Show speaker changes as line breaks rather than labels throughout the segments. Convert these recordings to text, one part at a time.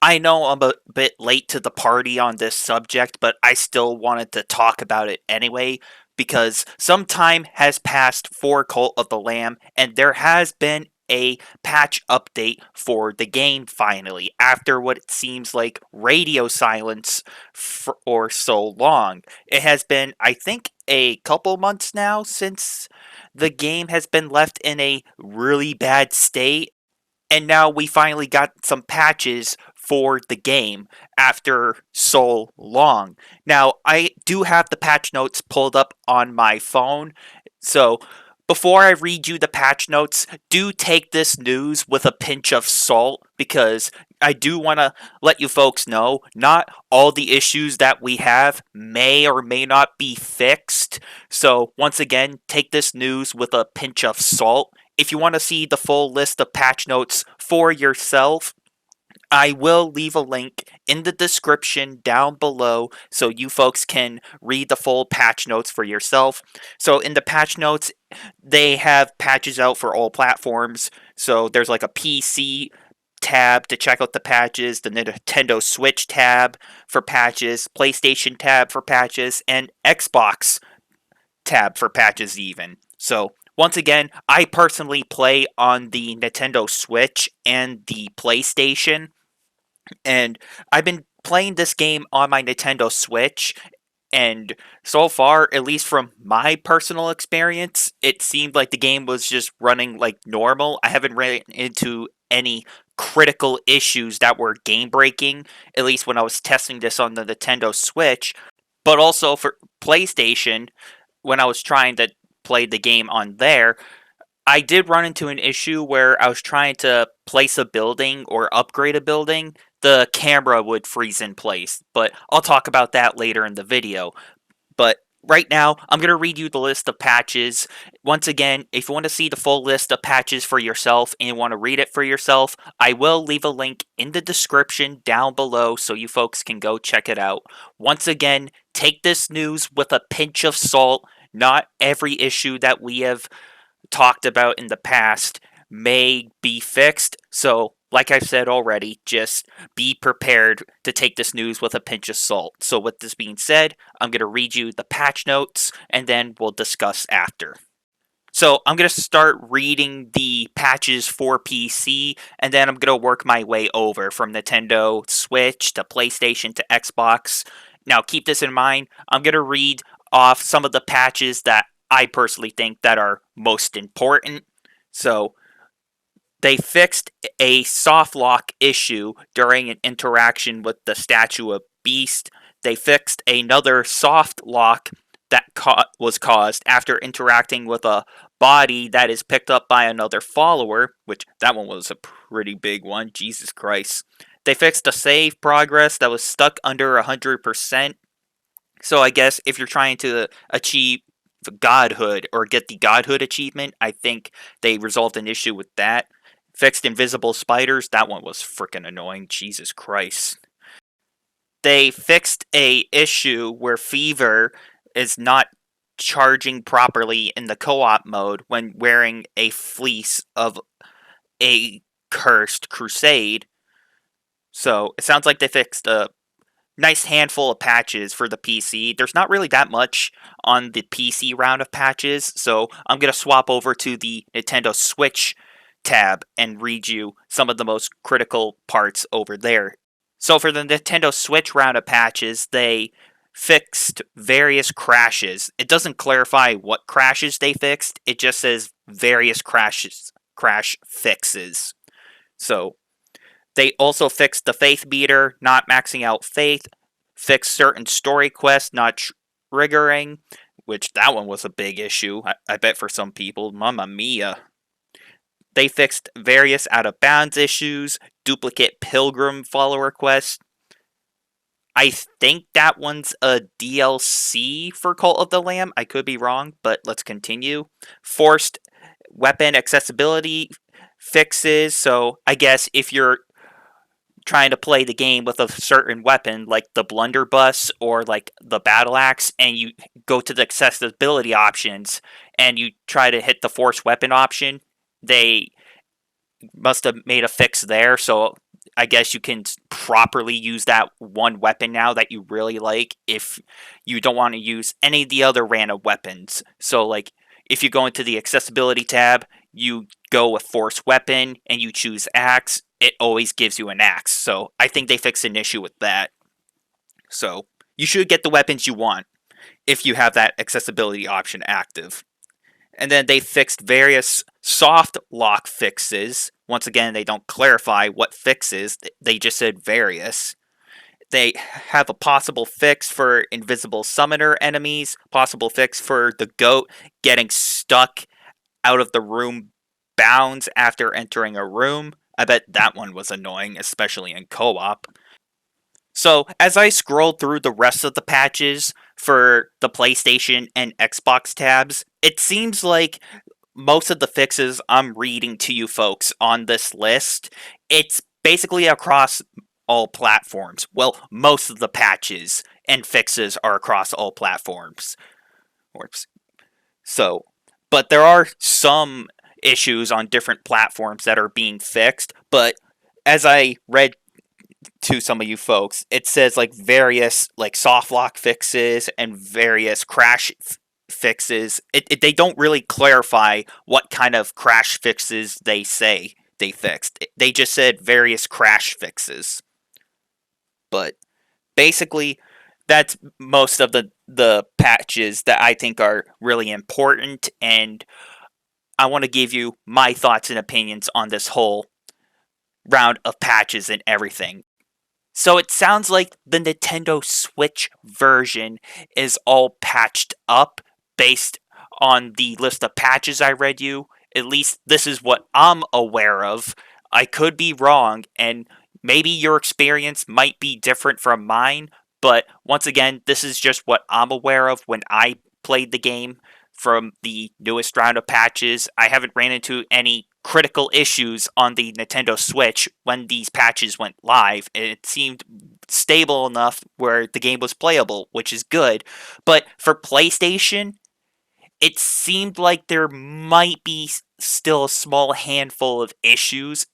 I know I'm a bit late to the party on this subject, but I still wanted to talk about it anyway because some time has passed for Cult of the Lamb, and there has been a patch update for the game finally, after what it seems like radio silence for so long. It has been, I think, a couple months now since the game has been left in a really bad state, and now we finally got some patches for the game after so long. Now, I do have the patch notes pulled up on my phone, so before I read you the patch notes, do take this news with a pinch of salt because I do want to let you folks know not all the issues that we have may or may not be fixed. So, once again, take this news with a pinch of salt. If you want to see the full list of patch notes for yourself, I will leave a link in the description down below so you folks can read the full patch notes for yourself. So, in the patch notes, they have patches out for all platforms. So, there's like a PC tab to check out the patches, the Nintendo Switch tab for patches, PlayStation tab for patches, and Xbox tab for patches even. So, once again, I personally play on the Nintendo Switch and the PlayStation, and I've been playing this game on my Nintendo Switch, and so far, at least from my personal experience, it seemed like the game was just running like normal. I haven't ran into any critical issues that were game breaking, at least when I was testing this on the Nintendo Switch. But also for PlayStation, when I was trying to play the game on there, I did run into an issue where I was trying to place a building or upgrade a building. The camera would freeze in place, but I'll talk about that later in the video. But right now, I'm going to read you the list of patches. Once again, if you want to see the full list of patches for yourself and you want to read it for yourself, I will leave a link in the description down below so you folks can go check it out. Once again, take this news with a pinch of salt. Not every issue that we have talked about in the past may be fixed. So, like I've said already, just be prepared to take this news with a pinch of salt. So, with this being said, I'm going to read you the patch notes and then we'll discuss after. So, I'm going to start reading the patches for PC and then I'm going to work my way over from Nintendo Switch to PlayStation to Xbox. Now, keep this in mind. I'm going to read off some of the patches that I personally think that are most important. So, they fixed a soft lock issue during an interaction with the statue of Beast. They fixed another soft lock that was caused after interacting with a body that is picked up by another follower, which that one was a pretty big one, Jesus Christ. They fixed a save progress that was stuck under 100%. So I guess if you're trying to achieve godhood or get the godhood achievement, I think they resolved an issue with that. Fixed invisible spiders, that one was freaking annoying, Jesus Christ. They fixed a issue where Fever is not charging properly in the co-op mode when wearing a fleece of a cursed crusade. So it sounds like they fixed a nice handful of patches for the PC. There's not really that much on the PC round of patches, so I'm going to swap over to the Nintendo Switch tab and read you some of the most critical parts over there. So for the Nintendo Switch round of patches, they fixed various crashes. It doesn't clarify what crashes they fixed. It just says various crash fixes. So they also fixed the Faith Meter, not maxing out Faith, fixed certain story quests not triggering, which that one was a big issue, I bet for some people. Mamma mia. They fixed various out of bounds issues, duplicate pilgrim follower quests. I think that one's a DLC for Cult of the Lamb. I could be wrong, but let's continue. Forced weapon accessibility fixes. So I guess if you're trying to play the game with a certain weapon like the blunderbuss or like the battle axe and you go to the accessibility options and you try to hit the force weapon option, they must have made a fix there, so I guess you can properly use that one weapon now that you really like if you don't want to use any of the other random weapons. So, like, if you go into the accessibility tab, you go with force weapon and you choose axe, it always gives you an axe. So, I think they fixed an issue with that. So, you should get the weapons you want if you have that accessibility option active. And then they fixed various soft lock fixes. Once again, they don't clarify what fixes, they just said various. They have a possible fix for invisible summoner enemies, possible fix for the goat getting stuck out of the room bounds after entering a room. I bet that one was annoying, especially in co op. So, as I scroll through the rest of the patches for the PlayStation and Xbox tabs, it seems like most of the fixes I'm reading to you folks on this list, it's basically across all platforms. Well, most of the patches and fixes are across all platforms. So, but there are some issues on different platforms that are being fixed, but as I read to some of you folks, it says like various like soft lock fixes and various crash fixes. They don't really clarify what kind of crash fixes they say they fixed. They just said various crash fixes. But basically, that's most of the patches that I think are really important, and I want to give you my thoughts and opinions on this whole round of patches and everything. So it sounds like the Nintendo Switch version is all patched up based on the list of patches I read you. At least this is what I'm aware of. I could be wrong, and maybe your experience might be different from mine, but once again, this is just what I'm aware of when I played the game from the newest round of patches. I haven't ran into any critical issues on the Nintendo Switch when these patches went live. It seemed stable enough where the game was playable, which is good. But for PlayStation, it seemed like there might be still a small handful of issues.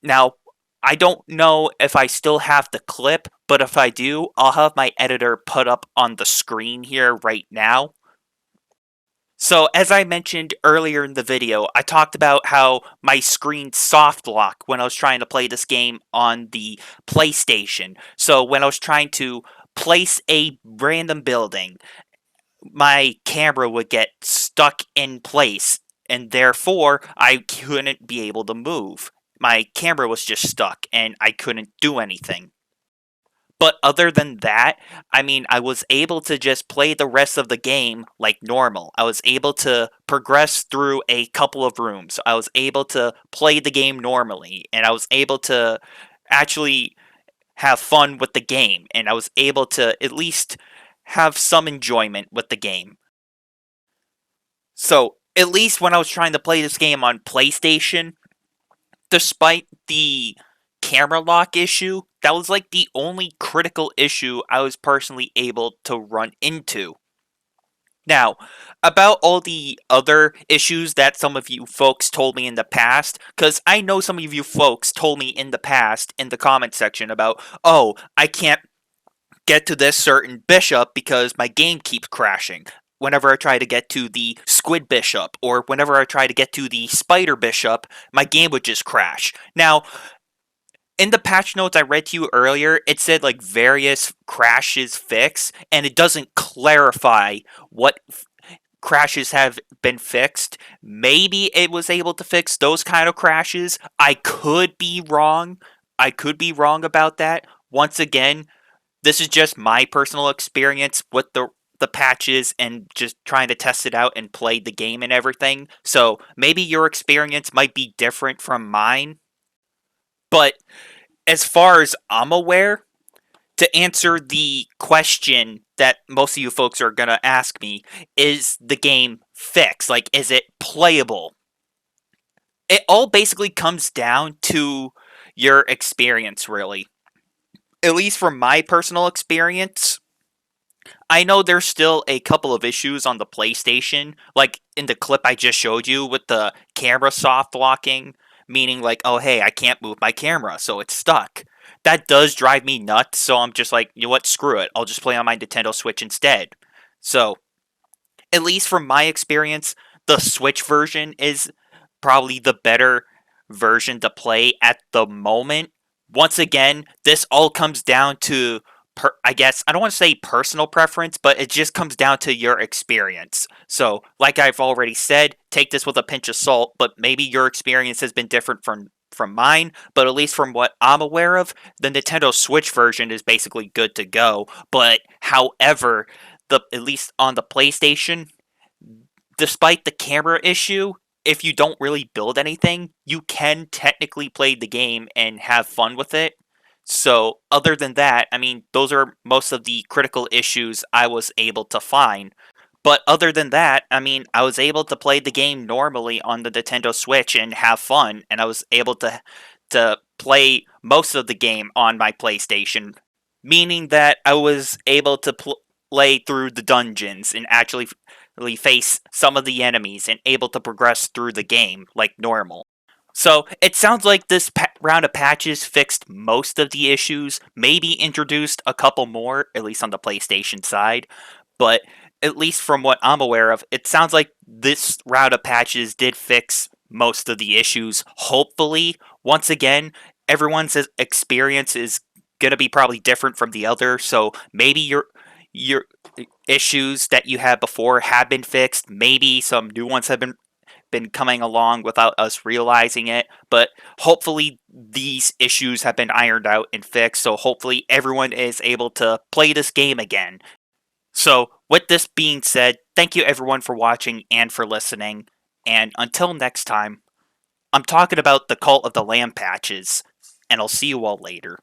Now, I don't know if I still have the clip, but if I do, I'll have my editor put up on the screen here right now. So, as I mentioned earlier in the video, I talked about how my screen soft lock when I was trying to play this game on the PlayStation. So, when I was trying to place a random building, my camera would get stuck in place, and therefore I couldn't be able to move. My camera was just stuck, and I couldn't do anything. But other than that, I mean, I was able to just play the rest of the game like normal. I was able to progress through a couple of rooms. I was able to play the game normally, and I was able to actually have fun with the game, and I was able to at least have some enjoyment with the game. So, at least when I was trying to play this game on PlayStation, despite the camera lock issue, that was like the only critical issue I was personally able to run into. Now, about all the other issues that some of you folks told me in the past, because I know some of you folks told me in the past in the comment section about, oh, I can't get to this certain bishop because my game keeps crashing. Whenever I try to get to the squid bishop, or whenever I try to get to the spider bishop, my game would just crash. Now, in the patch notes I read to you earlier, it said like various crashes fix, and it doesn't clarify what crashes have been fixed. Maybe it was able to fix those kind of crashes. I could be wrong. I could be wrong about that. Once again, this is just my personal experience with the patches and just trying to test it out and play the game and everything. So maybe your experience might be different from mine. But as far as I'm aware, to answer the question that most of you folks are going to ask me, is the game fixed? Like, is it playable? It all basically comes down to your experience, really. At least from my personal experience, I know there's still a couple of issues on the PlayStation, like in the clip I just showed you with the camera soft locking. meaning like, oh hey, I can't move my camera, so it's stuck. That does drive me nuts, so I'm just like, you know what, screw it. I'll just play on my Nintendo Switch instead. So, at least from my experience, the Switch version is probably the better version to play at the moment. Once again, this all comes down to, I guess, I don't want to say personal preference, but it just comes down to your experience. So, like I've already said, take this with a pinch of salt, but maybe your experience has been different from mine, but at least from what I'm aware of, the Nintendo Switch version is basically good to go. But however, the at least on the PlayStation, despite the camera issue, if you don't really build anything, you can technically play the game and have fun with it. So, other than that, I mean, those are most of the critical issues I was able to find. But other than that, I mean, I was able to play the game normally on the Nintendo Switch and have fun, and I was able to play most of the game on my PlayStation, meaning that I was able to play through the dungeons and actually really face some of the enemies and able to progress through the game like normal. So it sounds like this round of patches fixed most of the issues, maybe introduced a couple more, at least on the PlayStation side, but at least from what I'm aware of, it sounds like this round of patches did fix most of the issues. Hopefully, once again, everyone's experience is gonna be probably different from the other, so maybe your issues that you had before have been fixed. Maybe some new ones have been coming along without us realizing it, but hopefully these issues have been ironed out and fixed, so hopefully everyone is able to play this game again. So, with this being said, thank you everyone for watching and for listening, and until next time, I'm talking about the Cult of the Lamb patches, and I'll see you all later.